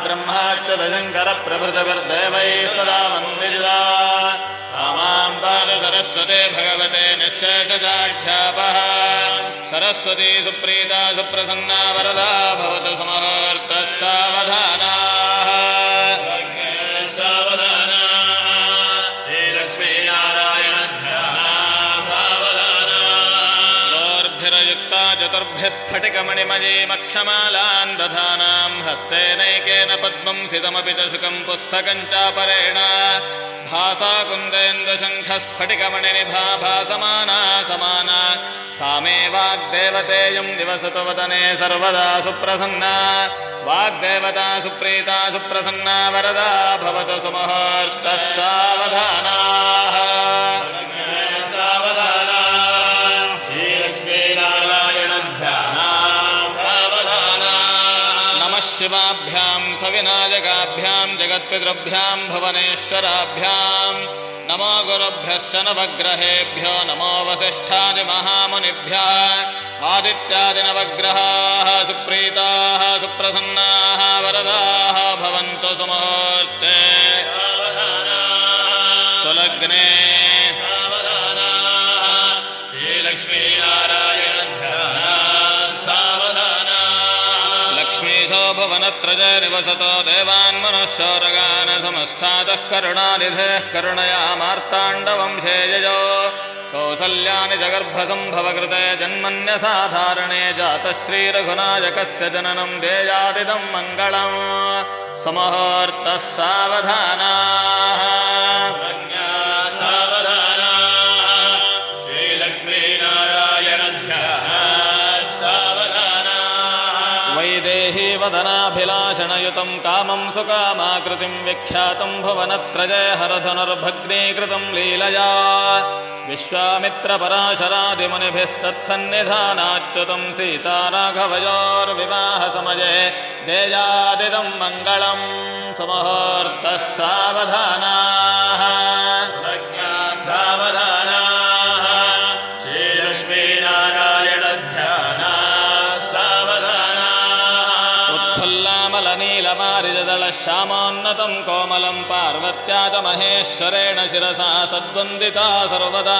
ब्रह्माच्युतशङ्करप्रभृतिभिर्देवैः सदा वन्दिता तामां पाद सरस्वते भगवते निःशेषजाढ्यापः सरस्वती सुप्रीता सुप्रसन्ना वरदा भवतु समहर्तः सावधानाः चतुर्भ्यः स्फटिकमणिमयीमक्षमालान् दधानां हस्तेनैकेन पद्मं सितमपि च सुखं पुस्तकं चापरेण भासा कुन्देन्दुशङ्खस्फटिकमणिनिभा भासमाना समाना सा मे वाग्देवतेयं दिवसतु वदने सर्वदा सुप्रसन्ना वाग्देवता सुप्रीता सुप्रसन्ना वरदा भवतु सुमुहूर्तः सावधानाः शिवाभ्यां सविनायकाभ्यां जगत्पितृभ्यां भुवनेश्वराभ्यां नमो गुरुभ्यश्च नवग्रहेभ्यो नमो वसिष्ठादिमहामुनिभ्यः आदित्यादिनवग्रहाः सुप्रीताः सुप्रसन्नाः वरदाः भवन्तु सुमुहूर्ते सुलग्ने भुवनत्रजे निवसतो देवान्मनुष्योरगान समस्तातः करुणानिधेः करुणया मार्ताण्डवंशे ययो कौसल्यानि जगर्भसम्भवकृते जन्मन्यसाधारणे जातः श्रीरघुनायकस्य जननं देयादिदं मङ्गलम् सुमुहूर्तः सावधानाः वदनाभिलाषणयुतं कामं सुकामाकृतिं विख्यातं भुवनत्रजे हरधनुर्भग्नीकृतं लीलया विश्वामित्रपराशरादिमुनिभिस्तत्सन्निधानाच्युतं सीताराघवयोर्विवाहसमये देयादिदं मङ्गलं सुमुहूर्तः सावधानाः श्यामोन्नतं कोमलं पार्वत्या च महेश्वरेण शिरसा सद्वन्दिता सर्वदा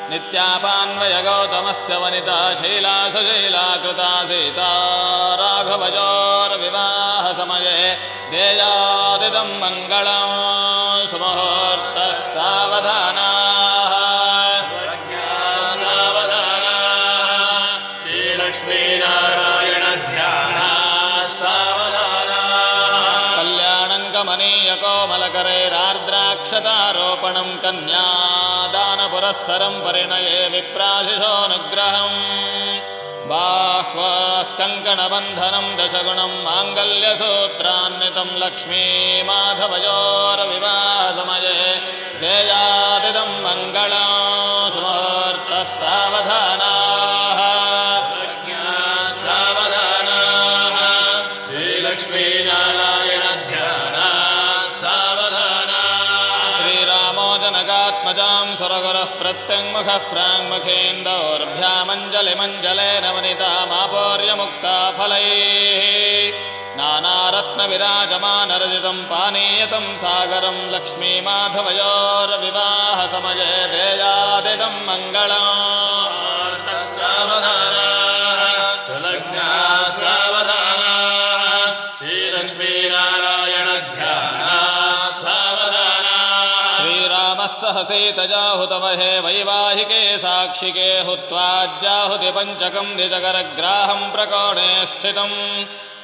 नित्यापान्वयगौतमस्य वनिता शैला सुशैला कृता सीता राघवयोर्विवाहसमये देयादिदं मङ्गलं सुमुहूर्तः सावधानाः कोमलकरैरार्द्राक्षतारोपणं कन्यादानपुरःसरं परिणये विप्राशिषोऽनुग्रहम् बाह्वः कङ्कणबन्धनं दशगुणं माङ्गल्यसूत्रान्वितं लक्ष्मीमाधवयोर्विवाहसमये देयादिदं मङ्गलं सुमुहूर्तः सावधानाः सुरगुरः प्रत्यङ्मुखः प्राङ्मुखेन्दोर्भ्यामञ्जलिमञ्जलेन वनितामापोर्यमुक्ता फलैः नानारत्नविराजमानरजितं पानीयतं सागरं लक्ष्मीमाधवयोर्विवाहसमये देयादिदं मङ्गलम् सह सीतजाहुतवहे वैवाहिके साक्षिके हुत्वाज्जाहुतिपञ्चकं निजकरग्राहं प्रकोणे स्थितं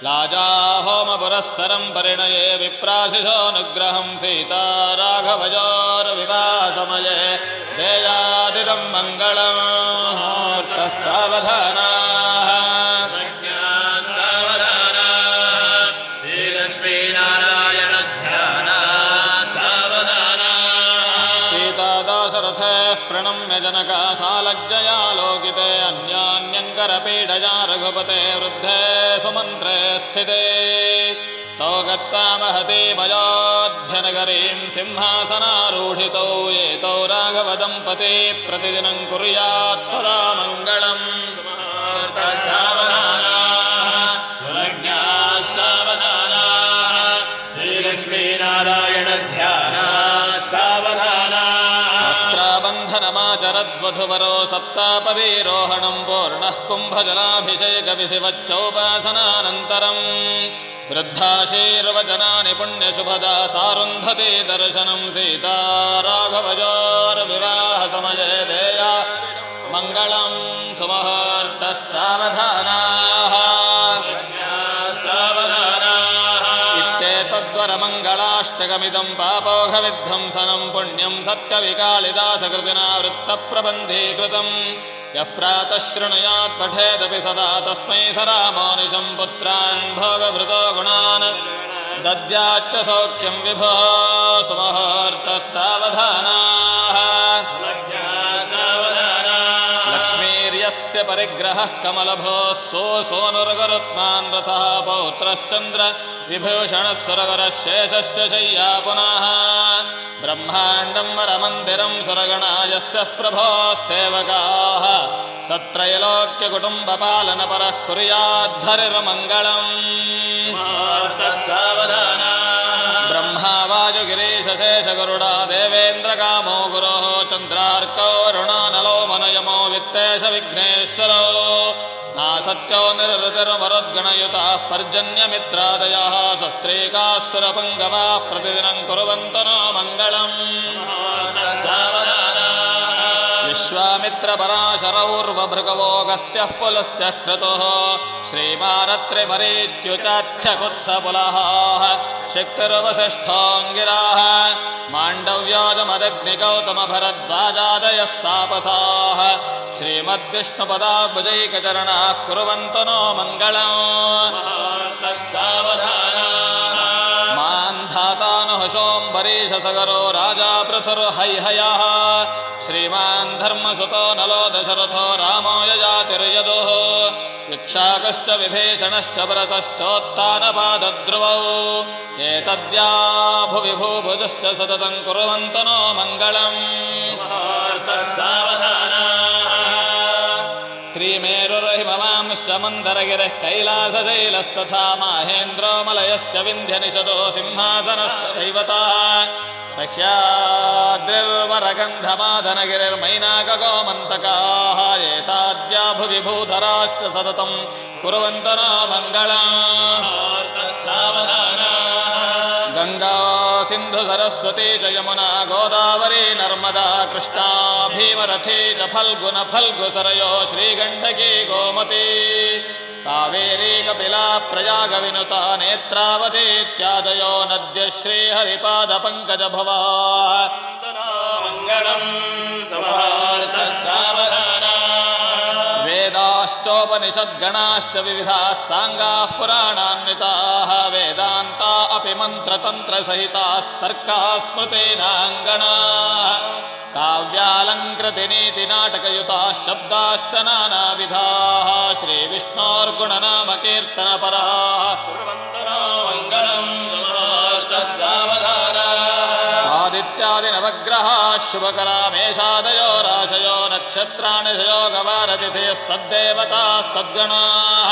लाजाहोमपुरःसरं परिणये विप्राशिषोऽनुग्रहं सीता राघवयोर्विवाहसमये देयादिदं मङ्गलं मुहूर्तः सावधानाः प्रणम्य जनकासालज्जया लोकिते अन्यान्यङ्करपीडया रघुपते वृद्धे सुमन्त्रे स्थिते तौ गत्वा महती मयोध्यनगरीं सिंहासनारूढितौ एतौ राघवदम्पती प्रतिदिनं कुर्यात् सदा मङ्गलम्। तद्वधुवरो सप्तापदीरोहणं पूर्णः कुम्भजलाभिषेकविधिवच्चोपासनानन्तरम् वृद्धाशीर्वचनानि पुण्यशुभदा सारुन्धते दर्शनं सीता राघवयोर्विवाहसमये देया मङ्गलं सुमुहूर्तः सावधानाः इत्येतद्वरमङ्गलाष्टकमिदं पापोघविध्वंसनं पुण्यं सत्कविकालिदासकृतिना वृत्तप्रबन्धीकृतम् यः प्रातः शृणुयात् पठेदपि सदा तस्मै स रामोनिशं पुत्रान् भोगभृतो गुणान् दद्याच्च सौख्यं विभो सुमुहूर्तः सावधानाः लक्ष्मीर्यस्य परिग्रहः कमलभो सोऽनुर्गरुत्मान् रथः पौत्रश्चन्द्र विभूषणः सुरगरः शेषश्च शय्या पुनः ब्रह्माण्डं वरमन्दिरं सुरगणा यस्य प्रभोः सेवकाः सत्रैलोक्यकुटुम्बपालनपरः कुर्याद्धरिर्मङ्गलम् ब्रह्मा वायुगिरीशशेषगरुडा देवेन्द्रकामो गुरोः चन्द्रार्कौ वरुणानलो मनयमो वित्तेश विघ्नेश्वरो नासत्यो निर्वृतिर्मरुद्गणयुताः पर्जन्यमित्रादयः शस्त्रीकाः सुरपङ्गमाः प्रतिदिनं कुर्वन्तो नो मङ्गलम् विश्वामित्रपराशरौर्वभृगवोऽगस्त्यः पुलस्त्यः क्रतुः श्रीमारत्रिमरीच्युचाच्छकुत्सपुलः शक्तिर्वसिष्ठोऽङ्गिराः माण्डव्योजमदग्निगौतमभरद्वाजादयस्तापसाः श्रीमद्विष्णुपदाब्जैकचरणाः कुर्वन्तो नो मङ्गलम् मान्धातानुहशोऽम्बरीशसगरो राजा पृथुर्हैहयः श्रीमान् धर्मसुतो नलो दशरथो रामो यजातिर्यदुः इक्ष्वाकश्च विभीषणश्च भरतश्चोत्तानपादध्रुवौ एतद्या भुवि भूभुजश्च सततं कुर्वन्तो नो मङ्गलम् त्रिमेरुर्हिमवांश्च मन्दरगिरिः कैलासशैलस्तथा माहेन्द्रो मलयश्च विन्ध्यनिषदो सिंहासनस्तदैवतः सह्याद्रिर्वरगन्धमादनगिरिर्मैनाकगोमन्तकाः एताद्या भुवि भूधराश्च सततं कुर्वन्तो नो मङ्गलम् गङ्गा सिन्धु सरस्वती च यमुना गोदावरी नर्मदा कृष्णा भीमरथी च फल्गुन फल्गुसरयो श्रीगण्डकी गोमती कावेरी कपिला प्रयागविनुता नेत्रावती इत्यादयो नद्य श्रीहरिपादपङ्कजभवा वेदाश्चोपनिषद्गणाश्च विविधाः साङ्गाः पुराणान्विताः वेदान्ता अपि मन्त्रतन्त्रसहितास्तर्काः स्मृतेनाङ्गणाः काव्यालङ्कृतिनीतिनाटकयुताः शब्दाश्च नानाविधाः श्रीविष्णोर्गुणनामकीर्तनपराः आदित्यादिनवग्रहाः शुभकरामेषादयो राशयो नक्षत्राणि सयोगवारतिथयस्तद्देवतास्तद्गणाः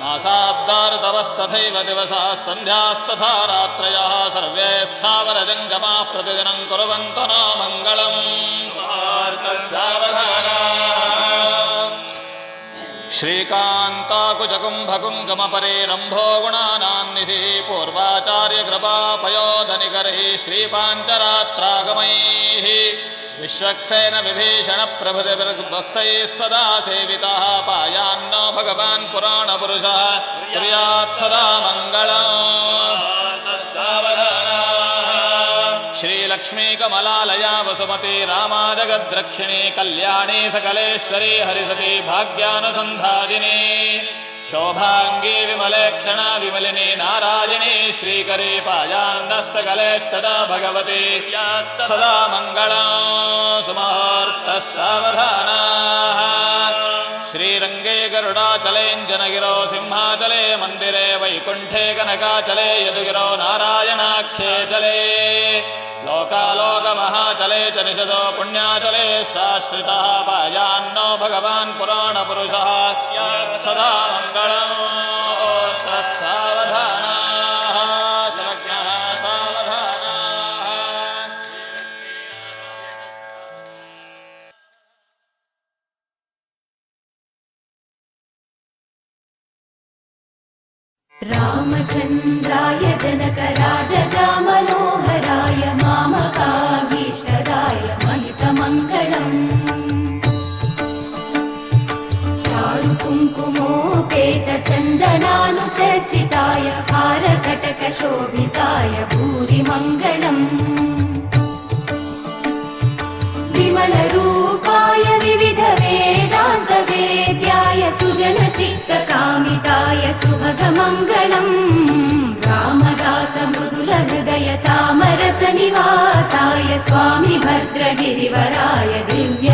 मासाब्दार्तवस्तथैव दिवसाः सन्ध्यास्तथा रात्रयः सर्वे स्थावरजङ्गमाः प्रतिदिनं कुर्वन्तो नो मङ्गलम् श्रीकान्ताकुजकुम्भकुङ्गमपरीरम्भो गुणानान्निधिः पूर्वाचार्यकृपापयोधनिकरैः श्रीपाञ्चरात्रागमैः विश्वक्सेन विभीषणप्रभृतिभिर्भक्तैः सदा सेवितः पायान्नो भगवान् पुराणपुरुषः कुर्यात् सदा मङ्गलम् श्रीलक्ष्मीकमलालया वसुमती रामा जगद्रक्षिणी कल्याणी सकलेश्वरी हरिसती भाग्यानुसन्धादिनी शोभाङ्गी विमलेक्षणा विमलिनी नारायणी श्रीकरी पायान्नः सकलेष्टदा भगवती सदा मङ्गलम् सुमुहूर्तः सावधानाः श्रीरङ्गे गरुडाचलेऽञ्जनगिरो सिंहाचले मन्दिरे वैकुण्ठे कनकाचले यदुगिरो नारायणाख्ये चले लोकालोकमहाचले च निषदो पुण्याचले शाश्रितः पायान्नो भगवान् पुराणपुरुषः सदा मङ्गलम्। रामचन्द्राय जनकराजजामनोहराय मामकाभीष्टदाय महितमङ्गलम् चारुकुङ्कुमोपेतचन्दनानुचर्चिताय हारकटकशोभिताय भूरिमङ्गलम् विमलरूपाय विविधवेदान्तवेद्याय सुजनचित्तकामिताय सुभगमङ्गलम् रामदास मृदुलहृदय तामरसनिवासाय स्वामि भद्रगिरिवराय दिव्य